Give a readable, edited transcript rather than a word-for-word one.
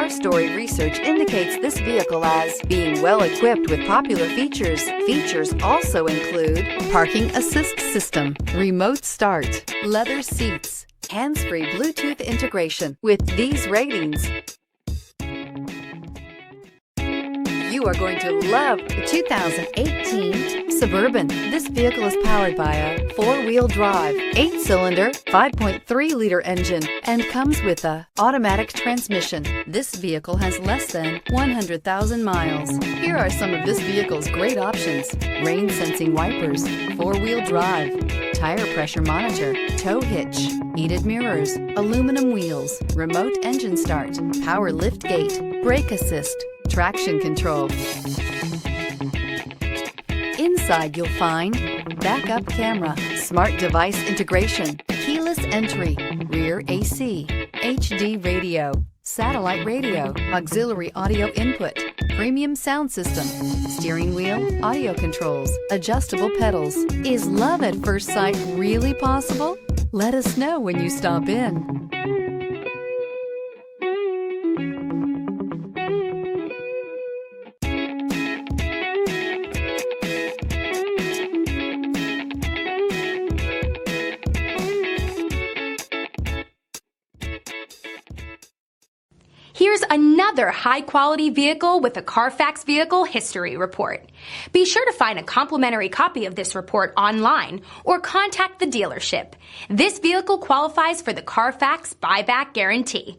Car Story research indicates this vehicle as being well equipped with popular features. Features also include parking assist system, remote start, leather seats, hands-free Bluetooth integration. With these ratings, you are going to love the 2018 Suburban. This vehicle is powered by a 4-wheel drive, 8-cylinder, 5.3-liter engine, and comes with a automatic transmission. This vehicle has less than 100,000 miles. Here are some of this vehicle's great options: rain-sensing wipers, 4-wheel drive, tire pressure monitor, tow hitch, heated mirrors, aluminum wheels, remote engine start, power lift gate, brake assist, traction control. Inside you'll find backup camera, smart device integration, keyless entry, rear AC, HD radio, satellite radio, auxiliary audio input, premium sound system, steering wheel audio controls, adjustable pedals. Is love at first sight really possible? Let us know when you stop in. Here's another high-quality vehicle with a Carfax Vehicle History Report. Be sure to find a complimentary copy of this report online or contact the dealership. This vehicle qualifies for the Carfax Buyback Guarantee.